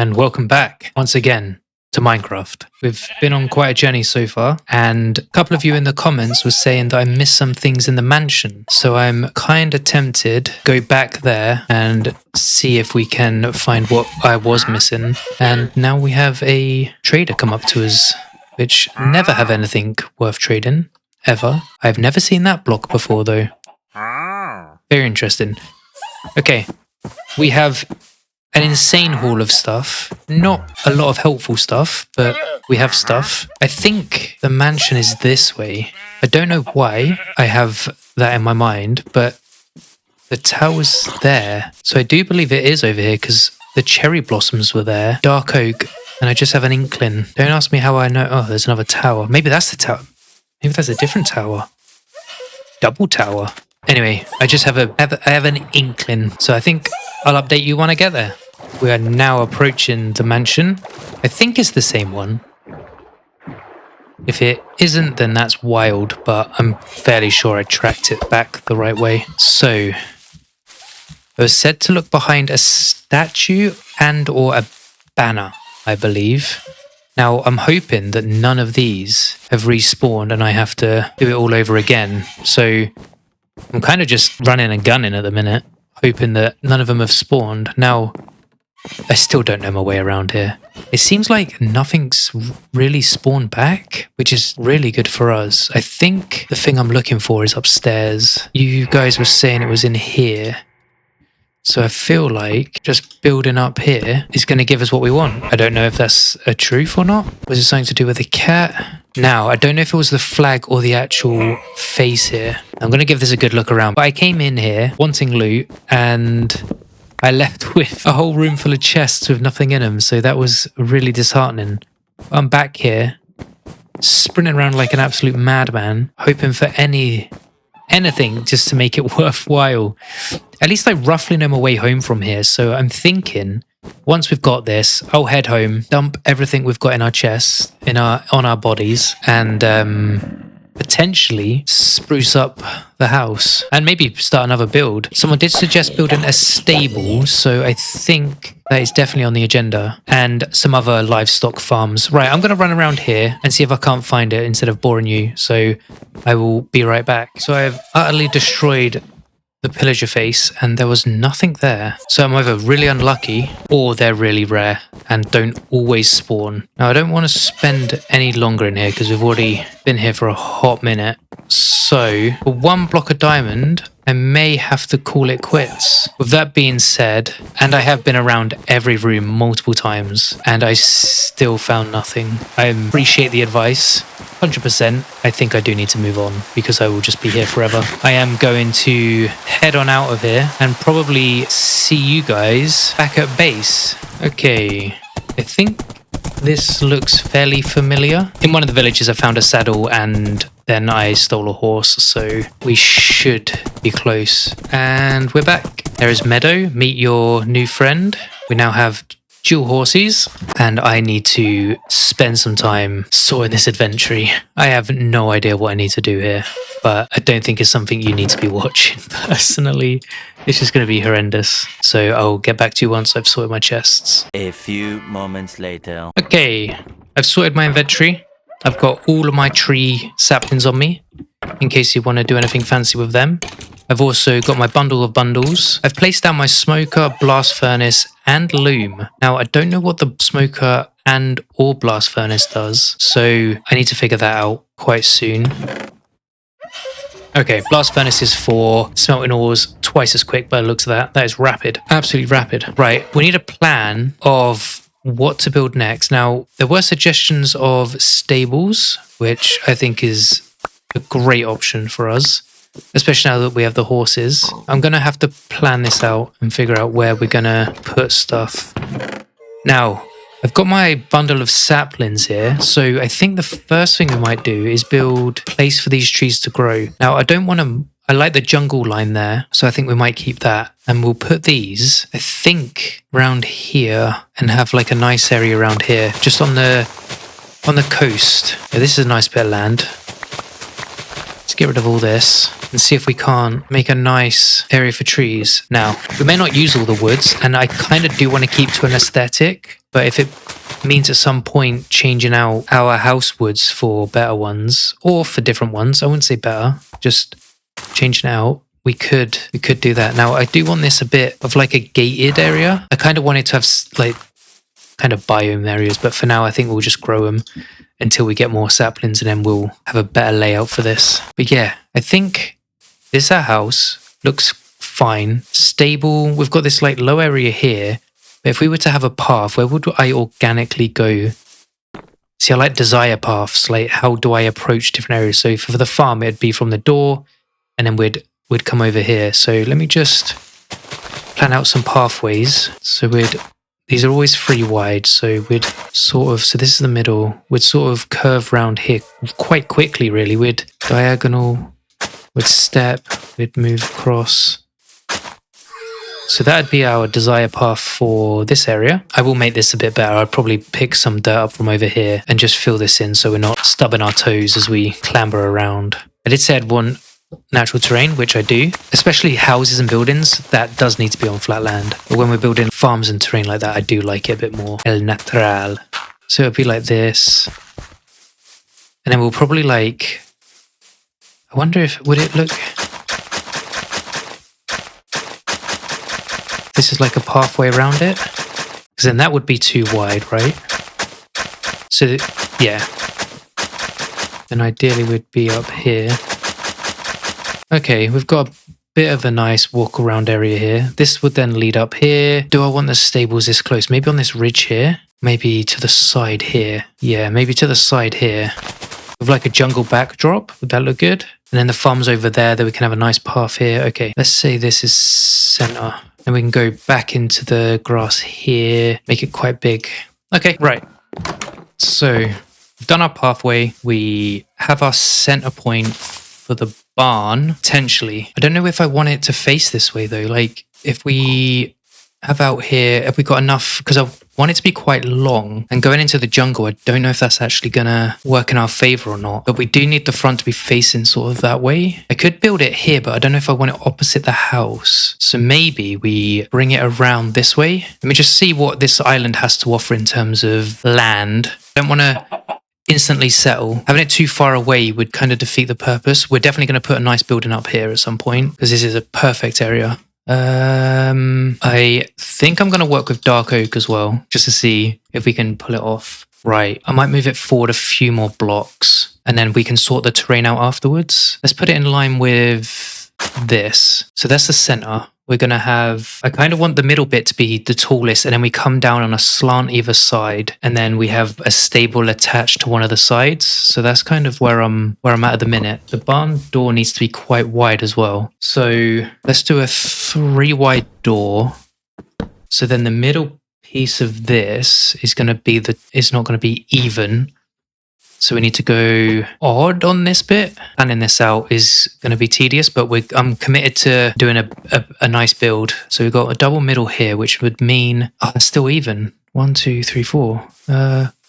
and welcome back once again to Minecraft. We've been on quite a journey so far, and a couple of you in the comments were saying that I missed some things in the mansion. So I'm kind of tempted to go back there and see if we can find what I was missing. And now we have a trader come up to us, which never have anything worth trading, ever. I've never seen that block before though. Very interesting. Okay, we have an insane haul of stuff. Not a lot of helpful stuff, but we have stuff. I think the mansion is this way. I don't know why I have that in my mind, but the tower's there. So I do believe it is over here because the cherry blossoms were there. Dark oak, and I just have an inkling. Don't ask me how I know. Oh, there's another tower. Maybe that's the tower. Maybe that's a different tower. Double tower. Anyway, I just have an inkling. So I think I'll update you when I get there. We are now approaching the mansion. I think it's the same one. If it isn't, then that's wild, but I'm fairly sure I tracked it back the right way. So, I was said to look behind a statue and or a banner, I believe. Now, I'm hoping that none of these have respawned and I have to do it all over again. So, I'm kind of just running and gunning at the minute, hoping that none of them have spawned. Now, I still don't know my way around here. It seems like nothing's really spawned back, which is really good for us. I think the thing I'm looking for is upstairs. You guys were saying it was in here. So I feel like just building up here is going to give us what we want. I don't know if that's a truth or not. Was it something to do with the cat? Now, I don't know if it was the flag or the actual face here. I'm going to give this a good look around. But I came in here wanting loot and I left with a whole room full of chests with nothing in them. So that was really disheartening. I'm back here, sprinting around like an absolute madman, hoping for anything just to make it worthwhile. At least I roughly know my way home from here. So I'm thinking once we've got this, I'll head home, dump everything we've got in our chests, on our bodies, and potentially spruce up the house and maybe start another build. Someone did suggest building a stable, so I think that is definitely on the agenda, and some other livestock farms. Right, I'm going to run around here and see if I can't find it instead of boring you, so I will be right back. So I've utterly destroyed the pillager face and there was nothing there. So I'm either really unlucky or they're really rare and don't always spawn. Now I don't want to spend any longer in here because we've already been here for a hot minute. So for one block of diamond, I may have to call it quits. With that being said, and I have been around every room multiple times and I still found nothing. I appreciate the advice. 100%. I think I do need to move on because I will just be here forever. I am going to head on out of here and probably see you guys back at base. Okay, I think this looks fairly familiar. In one of the villages I found a saddle and then I stole a horse, so we should be close. And we're back. There is Meadow, meet your new friend. We now have dual horses, and I need to spend some time sorting this inventory. I have no idea what I need to do here, but I don't think it's something you need to be watching personally. It's just going to be horrendous. So I'll get back to you once I've sorted my chests. A few moments later. Okay, I've sorted my inventory. I've got all of my tree saplings on me, in case you want to do anything fancy with them. I've also got my bundle of bundles. I've placed down my smoker, blast furnace, and loom. Now, I don't know what the smoker and or blast furnace does, so I need to figure that out quite soon. Okay, blast furnace is for smelting ores twice as quick by the looks of that. That is rapid, absolutely rapid. Right, we need a plan of what to build next. Now, there were suggestions of stables, which I think is a great option for us, especially now that we have the horses. I'm going to have to plan this out and figure out where we're going to put stuff. Now, I've got my bundle of saplings here, so I think the first thing we might do is build a place for these trees to grow. Now, I like the jungle line there, so I think we might keep that. And we'll put these, I think, around here and have like a nice area around here, just on the coast. Yeah, this is a nice bit of land. Let's get rid of all this and see if we can't make a nice area for trees. Now, we may not use all the woods, and I kind of do want to keep to an aesthetic. But if it means at some point changing out our house woods for better ones or for different ones, I wouldn't say better, just changing it out, we could do that. Now I do want this a bit of like a gated area. I kind of want it to have like kind of biome areas, but for now I think we'll just grow them until we get more saplings, and then we'll have a better layout for this. But yeah, I think this our house looks fine, stable. We've got this like low area here. But if we were to have a path, where would I organically go? See, I like desire paths. Like, how do I approach different areas? So for the farm, it'd be from the door, and then we'd come over here. So let me just plan out some pathways. So these are always 3 wide. So we'd so this is the middle. We'd sort of curve round here quite quickly, really. We'd diagonal, we'd step, we'd move across. So that'd be our desire path for this area. I will make this a bit better. I'd probably pick some dirt up from over here and just fill this in so we're not stubbing our toes as we clamber around. I did say I'd want natural terrain, which I do. Especially houses and buildings, that does need to be on flat land. But when we're building farms and terrain like that, I do like it a bit more. El natural. So it'll be like this. And then we'll probably like... I wonder would it look... This is like a pathway around it, because then that would be too wide, right? So yeah, then ideally we'd be up here. Okay, we've got a bit of a nice walk around area here. This would then lead up here. Do I want the stables this close? Maybe on this ridge here, maybe to the side here. Yeah, maybe to the side here with like a jungle backdrop. Would that look good? And then the farm's over there, that we can have a nice path here. Okay, let's say this is center. And we can go back into the grass here, make it quite big. Okay, right. So we've done our pathway. We have our center point for the barn, potentially. I don't know if I want it to face this way though. Like if we have out here, have we got enough? Because I want it to be quite long, and going into the jungle, I don't know if that's actually gonna work in our favor or not, but we do need the front to be facing sort of that way. I could build it here, but I don't know if I want it opposite the house. So maybe we bring it around this way. Let me just see what this island has to offer in terms of land. I don't want to instantly settle. Having it too far away would kind of defeat the purpose. We're definitely going to put a nice building up here at some point, because this is a perfect area. I think I'm going to work with dark oak as well, just to see if we can pull it off. Right, I might move it forward a few more blocks, and then we can sort the terrain out afterwards. Let's put it in line with this. So that's the center. We're going to have, I kind of want the middle bit to be the tallest, and then we come down on a slant either side, and then we have a stable attached to one of the sides. So that's kind of where I'm at the minute. The barn door needs to be quite wide as well. So let's do a 3 wide door. So then the middle piece of this is going to be it's not going to be even. So we need to go odd on this bit. Planning this out is going to be tedious, but I'm committed to doing a nice build. So we've got a double middle here, which would mean it's still even. 1, 2, 3, 4.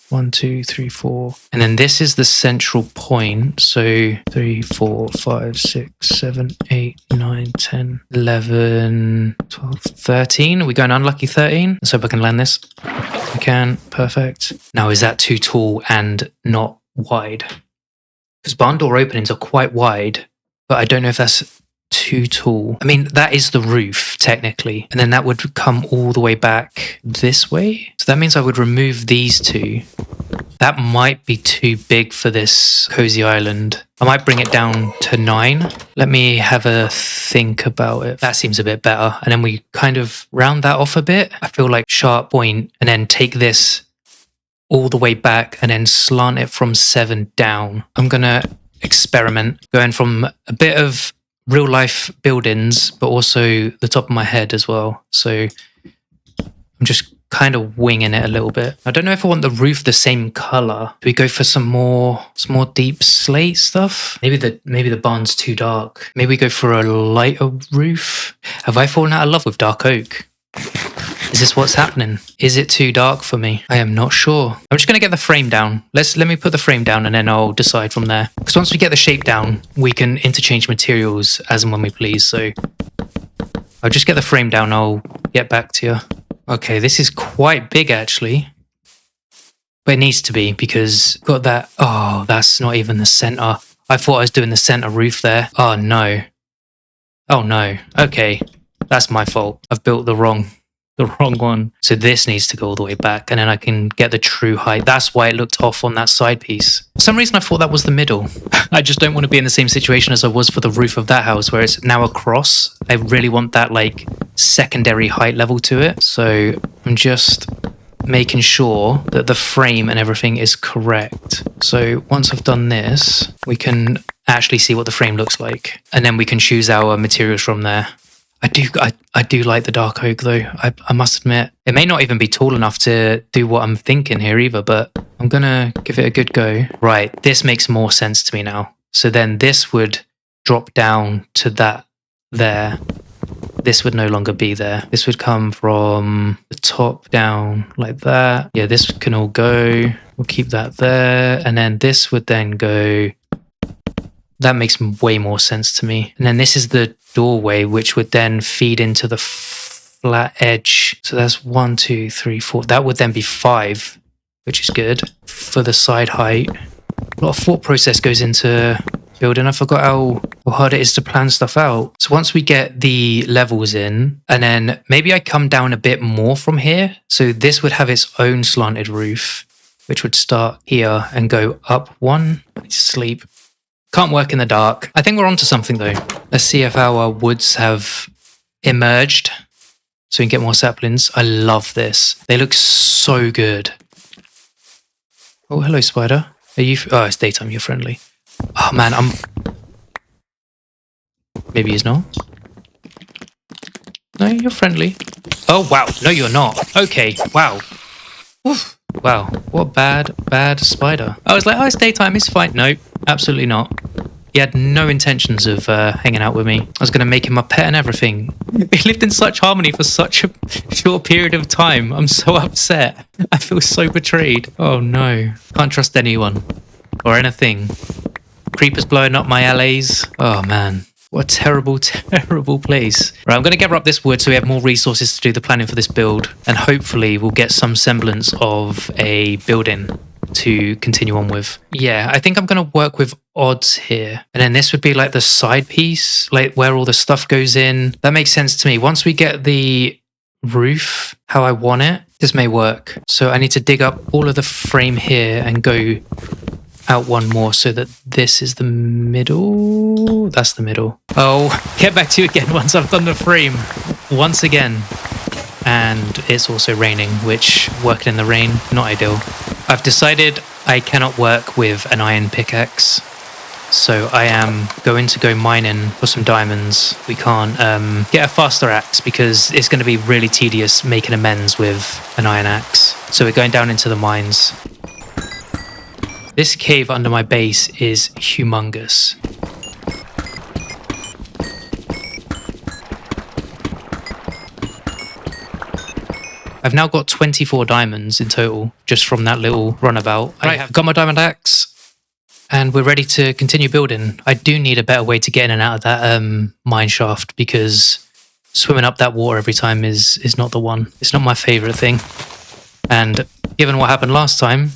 1, 2, 3, 4. And then this is the central point. So 3, 4, 5, 6, 7, 8, 9, 10, 11, 12, 13. Are we going unlucky 13? Let's hope I can land this. We can. Perfect. Now, is that too tall and not wide? Because barn door openings are quite wide, but I don't know if that's too tall. I mean, that is the roof technically, and then that would come all the way back this way. So that means I would remove these two. That might be too big for this cozy island. I might bring it down to 9. Let me have a think about it. That seems a bit better. And then we kind of round that off a bit. I feel like sharp point, and then take this all the way back and then slant it from 7 down. I'm going to experiment going from a bit of real life buildings, but also the top of my head as well. So I'm just kind of winging it a little bit. I don't know if I want the roof the same color. Do we go for some more deep slate stuff? Maybe the barn's too dark. Maybe we go for a lighter roof. Have I fallen out of love with dark oak? Is this what's happening? Is it too dark for me? I am not sure. I'm just going to get the frame down. Let me put the frame down and then I'll decide from there. Because once we get the shape down, we can interchange materials as and when we please. So I'll just get the frame down. I'll get back to you. Okay, this is quite big actually. But it needs to be because got that. Oh, that's not even the center. I thought I was doing the center roof there. Oh no. Oh no. Okay. That's my fault. I've built the wrong one. So this needs to go all the way back and then I can get the true height. That's why it looked off on that side piece. For some reason I thought that was the middle. I just don't want to be in the same situation as I was for the roof of that house where it's now across. I really want that like secondary height level to it. So I'm just making sure that the frame and everything is correct. So once I've done this, we can actually see what the frame looks like. And then we can choose our materials from there. I do like the dark oak though. I must admit, it may not even be tall enough to do what I'm thinking here either, but I'm gonna give it a good go. Right, this makes more sense to me now. So then this would drop down to that there. This would no longer be there. This would come from the top down like that. Yeah, this can all go. We'll keep that there. And then this would then go. That makes way more sense to me. And then this is the doorway, which would then feed into the flat edge. So that's 1, 2, 3, 4. That would then be 5, which is good for the side height. A lot of thought process goes into building. I forgot how hard it is to plan stuff out. So once we get the levels in, and then maybe I come down a bit more from here. So this would have its own slanted roof, which would start here and go up 1. I need to sleep. Can't work in the dark. I think we're onto something though. Let's see if our woods have emerged so we can get more saplings. I love this. They look so good. Oh, hello, spider. Are you? Oh, it's daytime. You're friendly. Oh man, maybe he's not. No, you're friendly. Oh wow, no, you're not. Okay, wow. Oof. Wow, what bad spider. I was like, oh, it's daytime, it's fine. No, absolutely not. He had no intentions of hanging out with me. I was going to make him my pet and everything. We lived in such harmony for such a short period of time. I'm so upset. I feel so betrayed. Oh no, can't trust anyone or anything. Creepers blowing up my LAs. Oh man. What a terrible, terrible place. Right, I'm going to gather up this wood so we have more resources to do the planning for this build. And hopefully we'll get some semblance of a building to continue on with. Yeah, I think I'm going to work with odds here. And then this would be like the side piece, like where all the stuff goes in. That makes sense to me. Once we get the roof how I want it, this may work. So I need to dig up all of the frame here and go out 1 more so that this is the middle. That's the middle. Oh, get back to you again once I've done the frame once again. And it's also raining, which working in the rain, not ideal. I've decided I cannot work with an iron pickaxe. So I am going to go mining for some diamonds. We can't get a faster axe because it's going to be really tedious making amends with an iron axe. So we're going down into the mines. This cave under my base is humongous. I've now got 24 diamonds in total, just from that little runabout. Right, I've got my diamond axe, and we're ready to continue building. I do need a better way to get in and out of that mine shaft, because swimming up that water every time is not the one. It's not my favourite thing. And given what happened last time,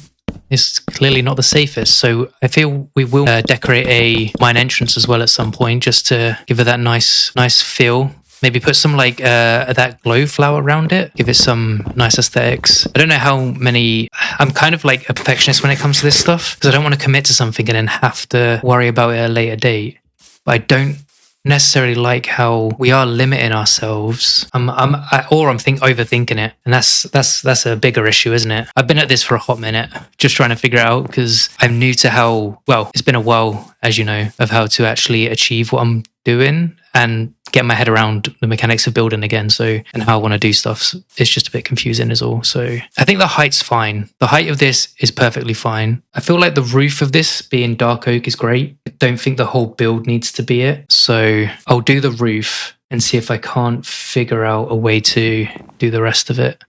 it's clearly not the safest. So I feel we will decorate a mine entrance as well at some point, just to give it that nice feel. Maybe put some like that glow flower around it, give it some nice aesthetics. I don't know how many. I'm kind of like a perfectionist when it comes to this stuff, because I don't want to commit to something and then have to worry about it at a later date. But I don't necessarily like how we are limiting ourselves. I'm overthinking it, and that's a bigger issue, isn't it? I've been at this for a hot minute, just trying to figure it out, because I'm new to how, well, it's been a while, as you know, of how to actually achieve what I'm doing and get my head around the mechanics of building again. So, and how I want to do stuff. It's just a bit confusing is all. So I think the height's fine. The height of this is perfectly fine. I feel like the roof of this being dark oak is great. I don't think the whole build needs to be it. So I'll do the roof and see if I can't figure out a way to do the rest of it.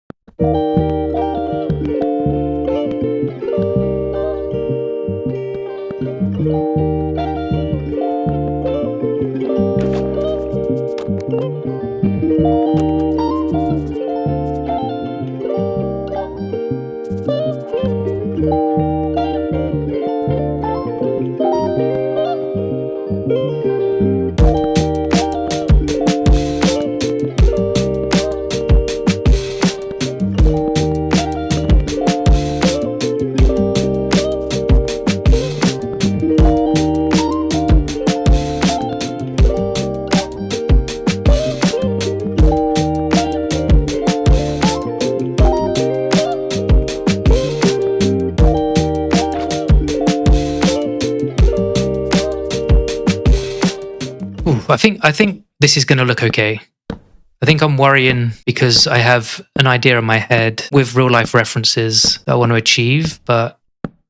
But I think this is going to look okay. I think I'm worrying because I have an idea in my head with real life references that I want to achieve, but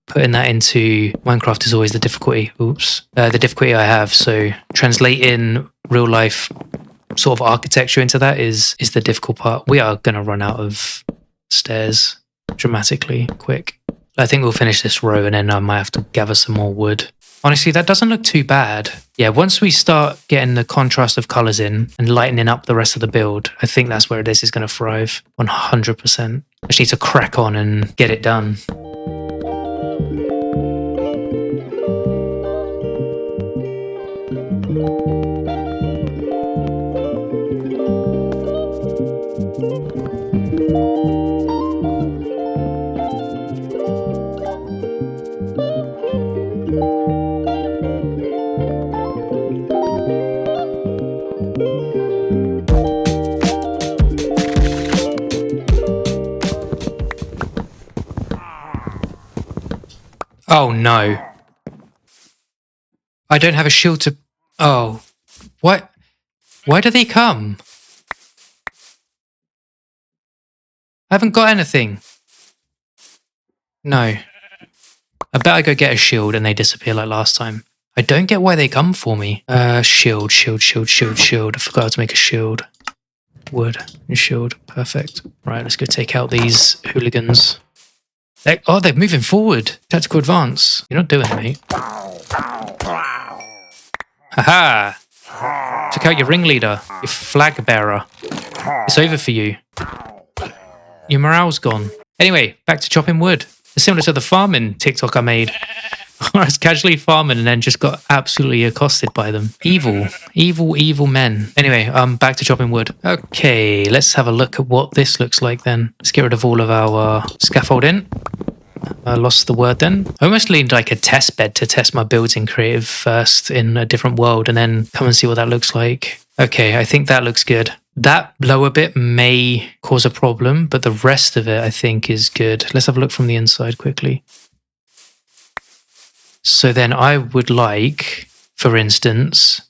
putting that into Minecraft is always the difficulty. The difficulty I have. So translating real life sort of architecture into that is the difficult part. We are going to run out of stairs dramatically quick. I think we'll finish this row and then I might have to gather some more wood. Honestly, that doesn't look too bad. Yeah, once we start getting the contrast of colours in and lightening up the rest of the build, I think that's where this is going to thrive 100%. I just need to crack on and get it done. Oh no. I don't have a shield to... Oh. What? Why do they come? I haven't got anything. No. I better go get a shield and they disappear like last time. I don't get why they come for me. Shield. I forgot how to make a shield. Wood and shield. Perfect. Right, let's go take out these hooligans. They're moving forward. Tactical advance. You're not doing it, mate. Haha! Took out your ringleader, your flag bearer. It's over for you. Your morale's gone. Anyway, back to chopping wood. It's similar to the farming TikTok I made. I was casually farming and then just got absolutely accosted by them. Evil men. Anyway, back to chopping wood. Okay, let's have a look at what this looks like then. Let's get rid of all of our scaffolding. I lost the word then. I almost leaned like a test bed to test my builds in creative first in a different world and then come and see what that looks like. Okay, I think that looks good. That lower bit may cause a problem, but the rest of it I think is good. Let's have a look from the inside quickly. So then I would like, for instance,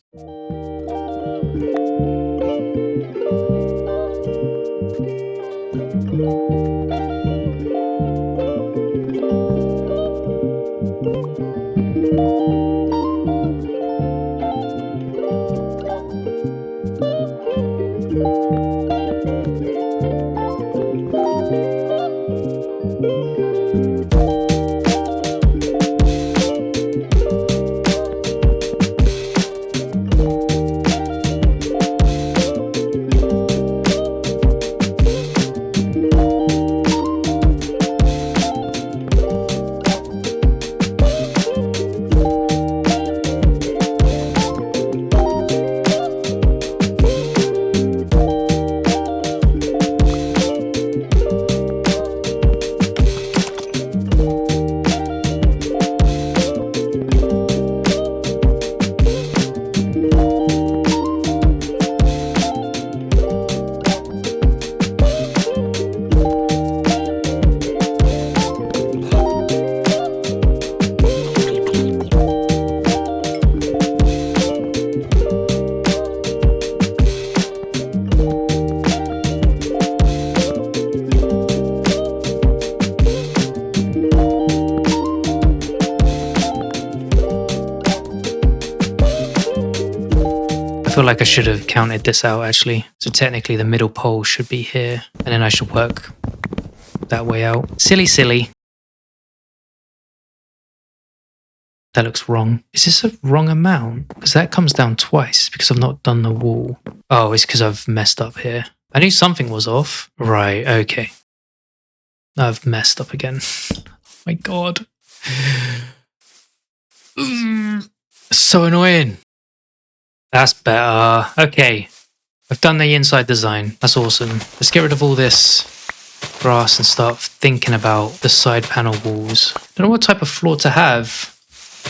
I feel like I should have counted this out actually. So technically the middle pole should be here and then I should work that way out. Silly. That looks wrong. Is this a wrong amount? Because that comes down twice because I've not done the wall. Oh, it's because I've messed up here. I knew something was off. Right, okay. I've messed up again. Oh my God. So annoying. That's better. Okay. I've done the inside design. That's awesome. Let's get rid of all this grass and start thinking about the side panel walls. Don't know what type of floor to have.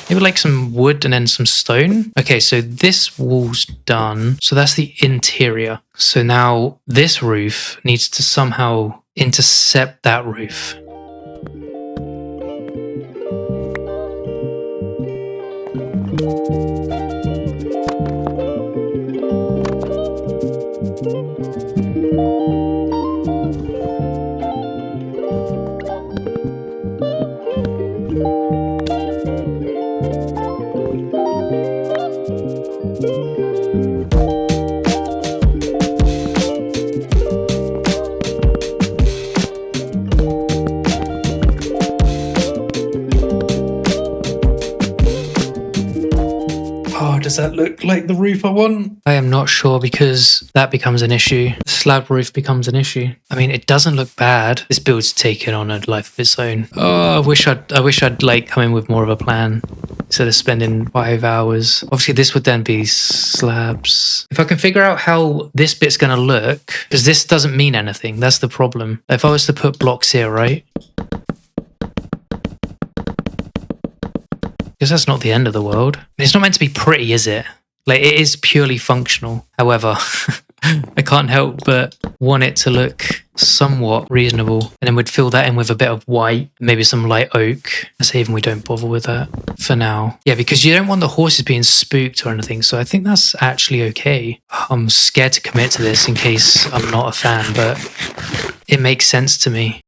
Maybe like some wood and then some stone. Okay, so this wall's done. So that's the interior. So now this roof needs to somehow intercept that roof. does that look like the roof I want? I am not sure because that becomes an issue. The slab roof becomes an issue. I mean, it doesn't look bad. This build's taken on a life of its own. Oh, I wish I'd like come in with more of a plan instead of spending 5 hours. Obviously, this would then be slabs. If I can figure out how this bit's going to look, because this doesn't mean anything. That's the problem. If I was to put blocks here, right? Because that's not the end of the world. It's not meant to be pretty, is it? Like, it is purely functional. However, I can't help but want it to look somewhat reasonable. And then we'd fill that in with a bit of white, maybe some light oak. Let's say even we don't bother with that for now. Yeah, because you don't want the horses being spooked or anything. So I think that's actually okay. I'm scared to commit to this in case I'm not a fan, but it makes sense to me.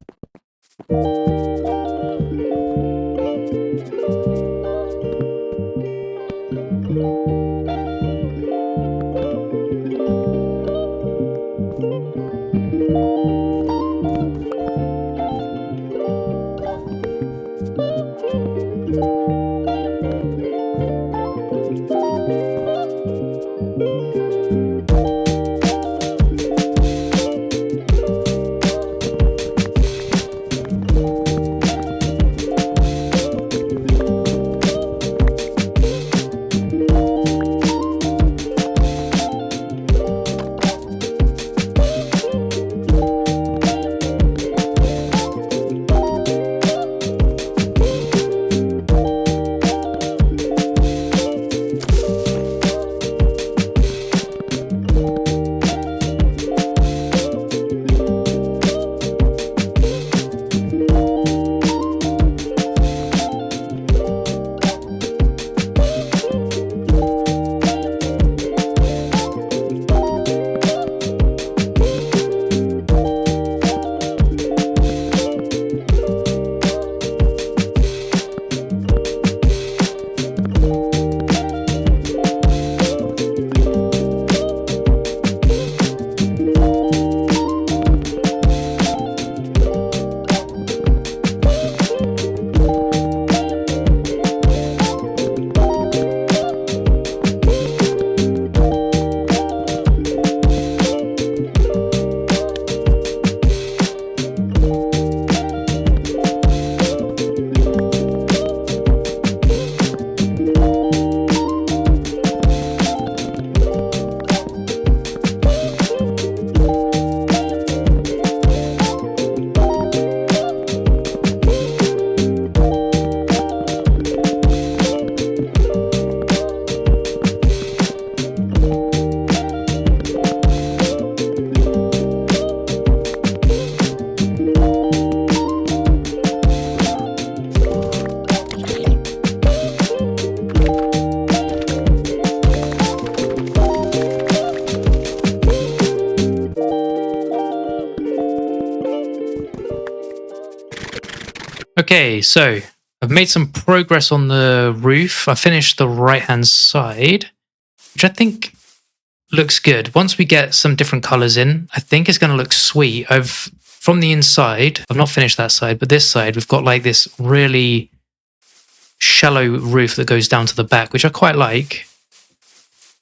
Okay, so I've made some progress on the roof. I finished the right-hand side, which I think looks good. Once we get some different colors in, I think it's going to look sweet. From the inside, I've not finished that side, but this side, we've got like this really shallow roof that goes down to the back, which I quite like.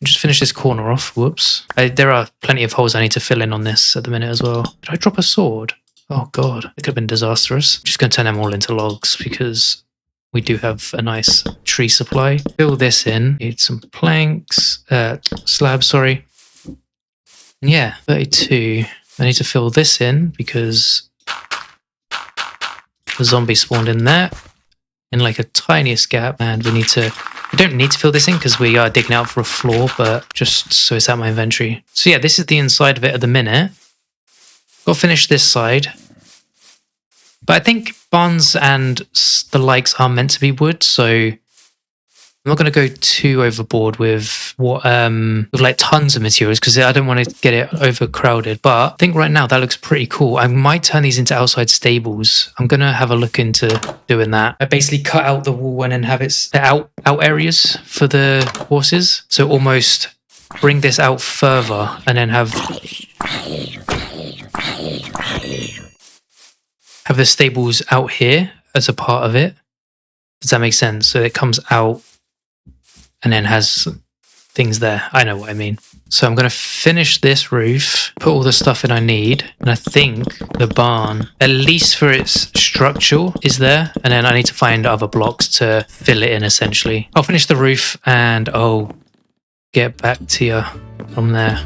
Just finish this corner off. Whoops. There are plenty of holes I need to fill in on this at the minute as well. Did I drop a sword? Oh god, it could have been disastrous. I'm just going to turn them all into logs because we do have a nice tree supply. Fill this in. Need some planks, slabs, sorry. And yeah, 32. I need to fill this in because the zombie spawned in there in like a tiniest gap, and we don't need to fill this in because we are digging out for a floor, but just so it's out my inventory. So yeah, this is the inside of it at the minute. Got to finish this side. But I think barns and the likes are meant to be wood, so I'm not going to go too overboard with like tons of materials because I don't want to get it overcrowded. But I think right now that looks pretty cool. I might turn these into outside stables. I'm going to have a look into doing that. I basically cut out the wall and then have it out areas for the horses. So almost bring this out further and then have the stables out here as a part of it. Does that make sense? So it comes out and then has things there. I know what I mean. So I'm going to finish this roof, put all the stuff in I need, and I think the barn, at least for its structural, is there. And then I need to find other blocks to fill it in, essentially. I'll finish the roof and I'll get back to you from there.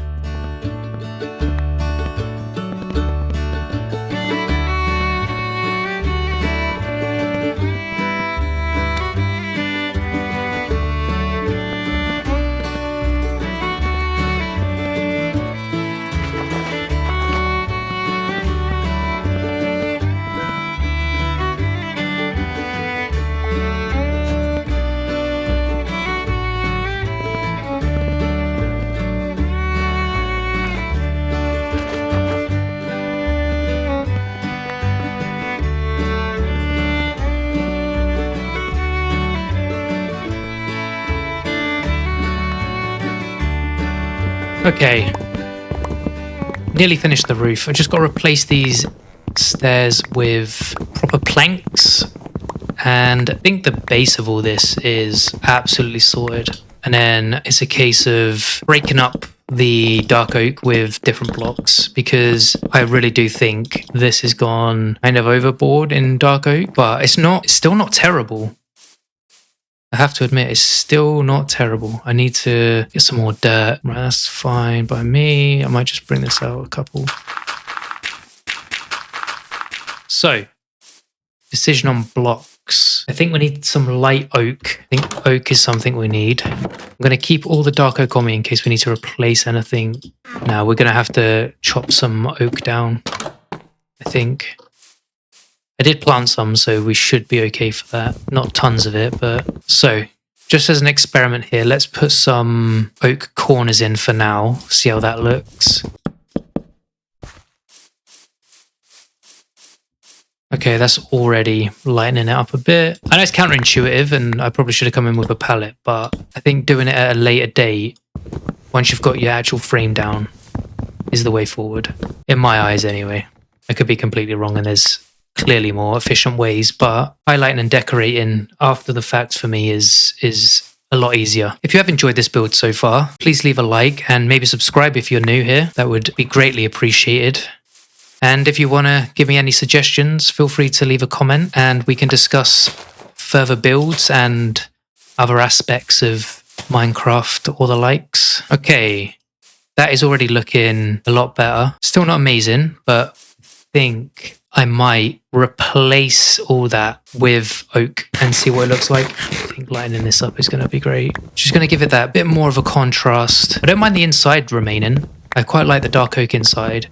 Okay, nearly finished the roof. I just got to replace these stairs with proper planks, and I think the base of all this is absolutely sorted. And then it's a case of breaking up the dark oak with different blocks, because I really do think this has gone kind of overboard in dark oak, but it's still not terrible. I have to admit, it's still not terrible. I need to get some more dirt. Right, that's fine by me. I might just bring this out a couple. So, decision on blocks. I think we need some light oak. I think oak is something we need. I'm going to keep all the dark oak on me in case we need to replace anything. Now, we're going to have to chop some oak down, I think. I did plant some, so we should be okay for that. Not tons of it, but... So, just as an experiment here, let's put some oak corners in for now. See how that looks. Okay, that's already lightening it up a bit. I know it's counterintuitive, and I probably should have come in with a palette, but I think doing it at a later date, once you've got your actual frame down, is the way forward. In my eyes, anyway. I could be completely wrong, and there's clearly more efficient ways, but highlighting and decorating after the fact for me is a lot easier. If you have enjoyed this build so far, please leave a like and maybe subscribe if you're new here. That would be greatly appreciated. And if you want to give me any suggestions, feel free to leave a comment and we can discuss further builds and other aspects of Minecraft or the likes. Okay, that is already looking a lot better. Still not amazing, but I think I might replace all that with oak and see what it looks like. I think lightening this up is going to be great. Just going to give it that bit more of a contrast. I don't mind the inside remaining. I quite like the dark oak inside.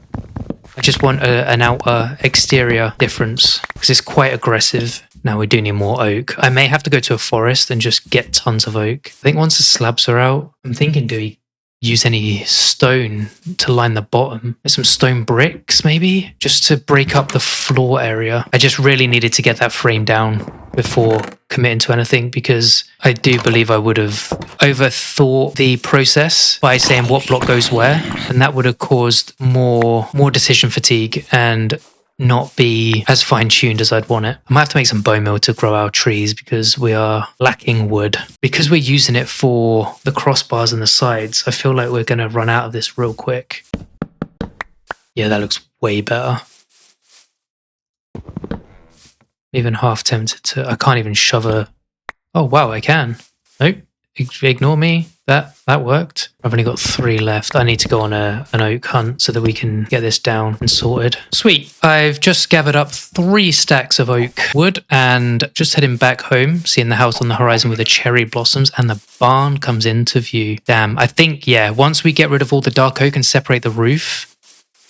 I just want an outer exterior difference because it's quite aggressive. Now we do need more oak. I may have to go to a forest and just get tons of oak. I think once the slabs are out, I'm thinking, do we use any stone to line the bottom? Some stone bricks, maybe? Just to break up the floor area. I just really needed to get that frame down before committing to anything because I do believe I would have overthought the process by saying what block goes where, and that would have caused more decision fatigue and not be as fine-tuned as I'd want it. I might have to make some bone meal to grow our trees because we are lacking wood. Because we're using it for the crossbars and the sides, I feel like we're going to run out of this real quick. Yeah, that looks way better. Even half tempted to... I can't even shove a... Oh, wow, I can. Nope. Ignore me. That worked. I've only got 3 left. I need to go on an oak hunt so that we can get this down and sorted. Sweet. I've just gathered up 3 stacks of oak wood and just heading back home, seeing the house on the horizon with the cherry blossoms and the barn comes into view. Damn, I think, yeah, once we get rid of all the dark oak and separate the roof,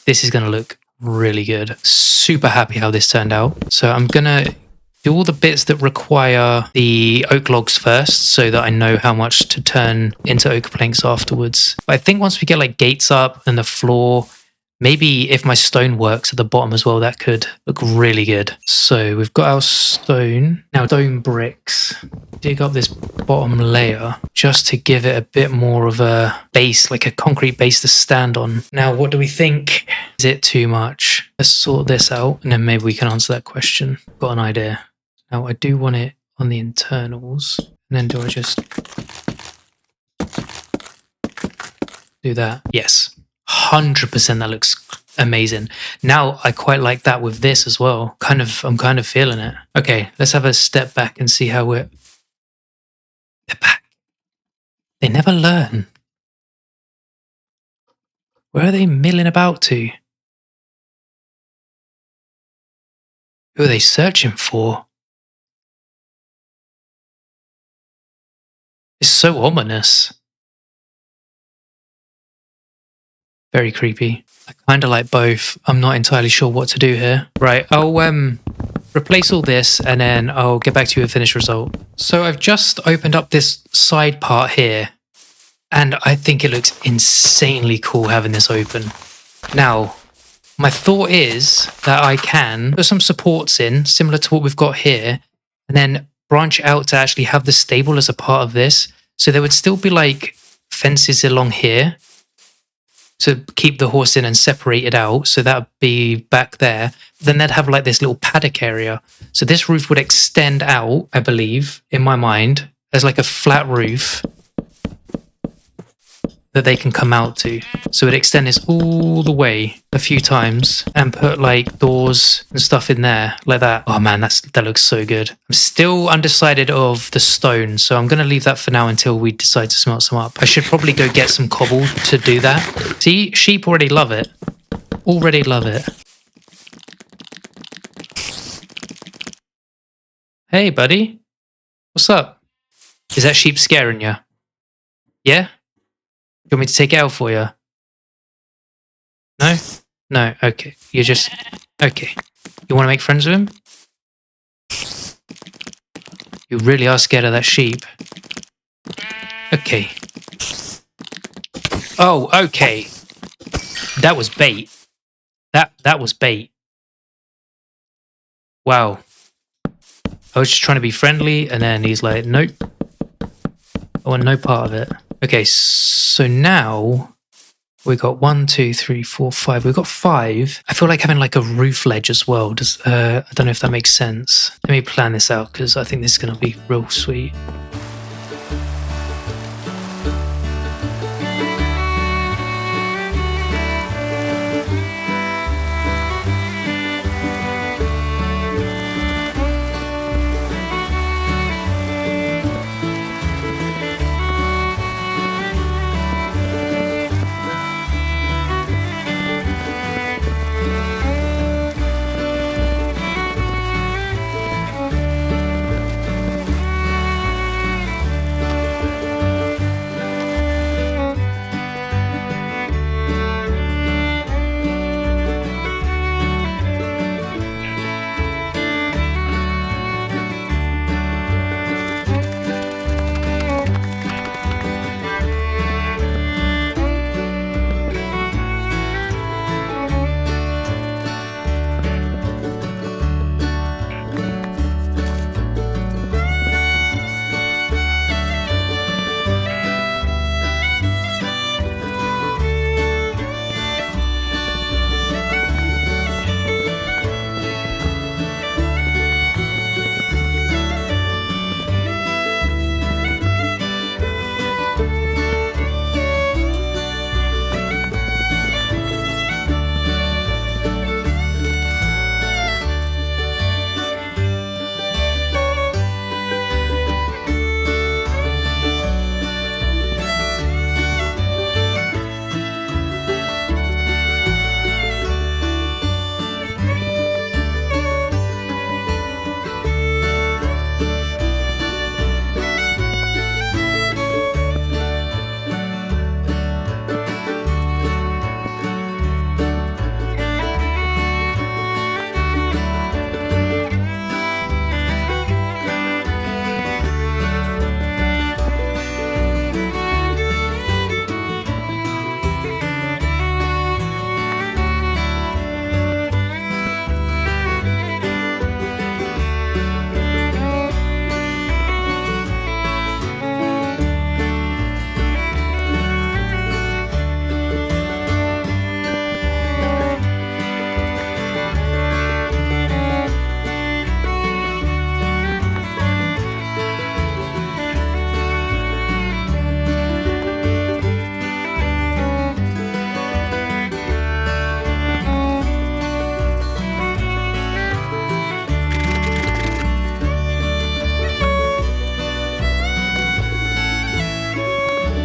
this is going to look really good. Super happy how this turned out. So I'm going to do all the bits that require the oak logs first so that I know how much to turn into oak planks afterwards. But I think once we get like gates up and the floor, maybe if my stone works at the bottom as well, that could look really good. So we've got our stone. Now stone bricks. Dig up this bottom layer just to give it a bit more of a base, like a concrete base to stand on. Now, what do we think? Is it too much? Let's sort this out and then maybe we can answer that question. Got an idea. Now, I do want it on the internals. And then do I just... do that. Yes. 100% that looks amazing. Now I quite like that with this as well. I'm kind of feeling it. Okay, let's have a step back and see how they're back. They never learn. Where are they milling about to? Who are they searching for? It's so ominous. Very creepy. I kind of like both. I'm not entirely sure what to do here. Right, I'll replace all this and then I'll get back to you with a finished result. So I've just opened up this side part here and I think it looks insanely cool having this open. Now, my thought is that I can put some supports in, similar to what we've got here, and then branch out to actually have the stable as a part of this. So there would still be like fences along here to keep the horse in and separate it out. So that would be back there. Then they'd have like this little paddock area. So this roof would extend out, I believe, in my mind, as like a flat roof that they can come out to. So it'd extend this all the way a few times and put like doors and stuff in there like that. Oh man, that looks so good. I'm still undecided of the stone, so I'm going to leave that for now until we decide to smelt some up. I should probably go get some cobble to do that. See, sheep already love it. Already love it. Hey buddy, what's up? Is that sheep scaring you? Yeah? You want me to take it out for you? No? No, okay. You're just... Okay. You want to make friends with him? You really are scared of that sheep. Okay. Oh, okay. That was bait. That was bait. Wow. I was just trying to be friendly, and then he's like, nope. I want no part of it. Okay, so now we got 1, 2, 3, 4, 5. We've got 5. I feel like having like a roof ledge as well. I don't know if that makes sense. Let me plan this out because I think this is going to be real sweet.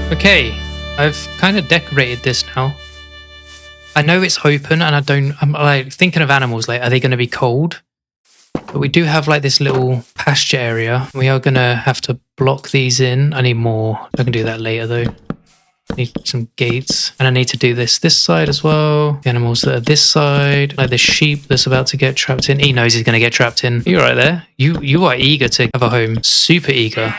Okay, I've kind of decorated this now. I know it's open and I'm like thinking of animals, like, are they going to be cold? But we do have like this little pasture area. We are going to have to block these in. I need more. I can do that later though. I need some gates. And I need to do this side as well. The animals that are this side, like the sheep that's about to get trapped in. He knows he's going to get trapped in. You're right there. You are eager to have a home. Super eager.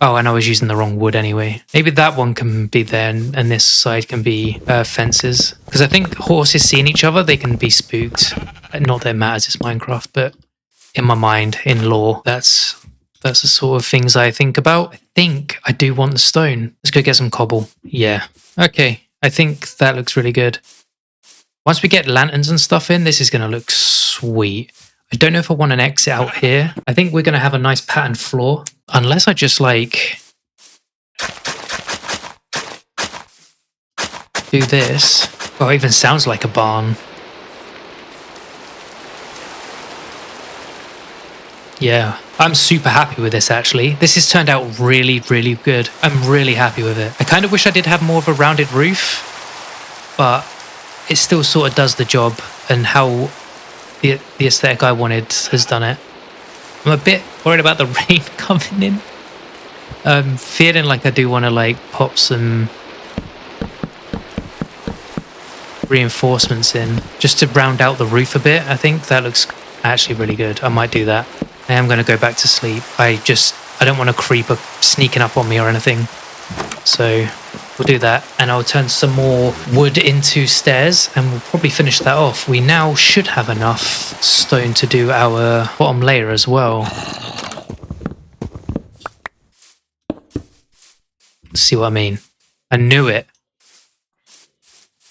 Oh, and I was using the wrong wood anyway. Maybe that one can be there and this side can be fences. Because I think horses seeing each other, they can be spooked. Not that it matters, it's Minecraft, but in my mind, in lore, that's the sort of things I think about. I think I do want the stone. Let's go get some cobble. Yeah. Okay, I think that looks really good. Once we get lanterns and stuff in, this is going to look sweet. I don't know if I want an exit out here. I think we're going to have a nice patterned floor. Unless I just like do this. Oh, it even sounds like a barn. Yeah, I'm super happy with this actually. This has turned out really, really good. I'm really happy with it. I kind of wish I did have more of a rounded roof, but it still sort of does the job, and how the aesthetic I wanted has done it. I'm a bit worried about the rain coming in. I'm feeling like I do want to like pop some reinforcements in just to round out the roof a bit. I think that looks actually really good. I might do that. I am going to go back to sleep. I don't want a creeper sneaking up on me or anything. So we'll do that, and I'll turn some more wood into stairs, and we'll probably finish that off. We now should have enough stone to do our bottom layer as well. See what I mean? I knew it.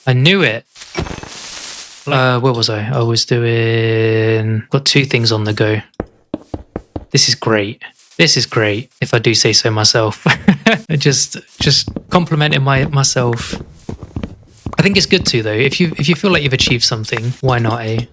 I knew it. Where was I? I was doing... Got two things on the go. This is great. This is great, if I do say so myself. just complimenting myself. I think it's good too, though. If you feel like you've achieved something, why not, eh?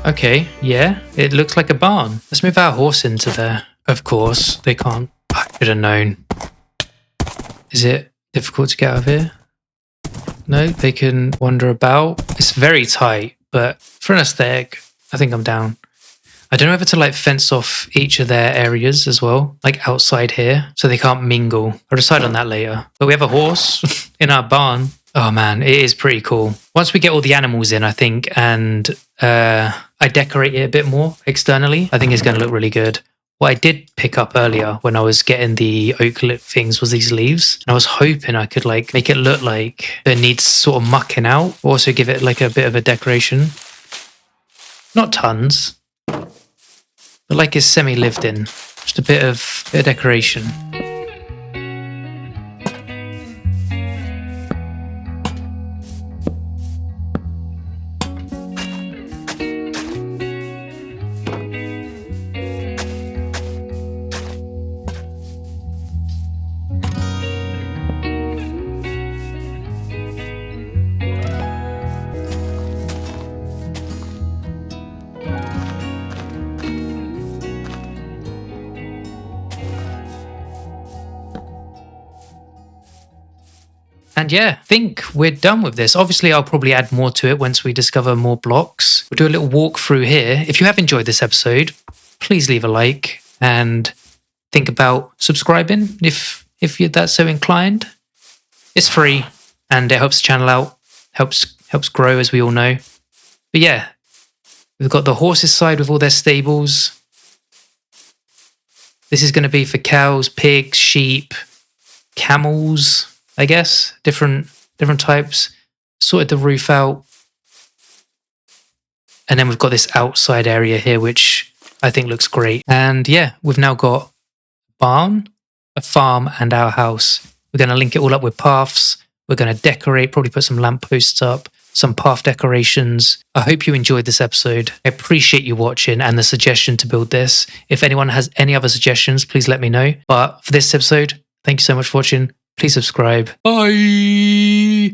Okay, yeah, it looks like a barn. Let's move our horse into there. Of course, they can't. I should have known. Is it difficult to get out of here? No, they can wander about. It's very tight, but for an aesthetic, I think I'm down. I don't know whether to like fence off each of their areas as well, like outside here, so they can't mingle. I'll decide on that later. But we have a horse in our barn. Oh man, it is pretty cool. Once we get all the animals in, I think, and I decorate it a bit more externally, I think it's going to look really good. What I did pick up earlier when I was getting the oak lip things was these leaves. And I was hoping I could like make it look like it needs sort of mucking out. Also give it like a bit of a decoration. Not tons, but like it's semi-lived in. Just a bit of decoration. And yeah, I think we're done with this. Obviously, I'll probably add more to it once we discover more blocks. We'll do a little walk through here. If you have enjoyed this episode, please leave a like and think about subscribing if you're that so inclined. It's free and it helps the channel out, helps grow, as we all know. But yeah, we've got the horses side with all their stables. This is going to be for cows, pigs, sheep, camels, I guess, different types. Sorted the roof out. And then we've got this outside area here, which I think looks great. And yeah, we've now got a barn, a farm, and our house. We're going to link it all up with paths. We're going to decorate, probably put some lampposts up, some path decorations. I hope you enjoyed this episode. I appreciate you watching and the suggestion to build this. If anyone has any other suggestions, please let me know. But for this episode, thank you so much for watching. Please subscribe. Bye.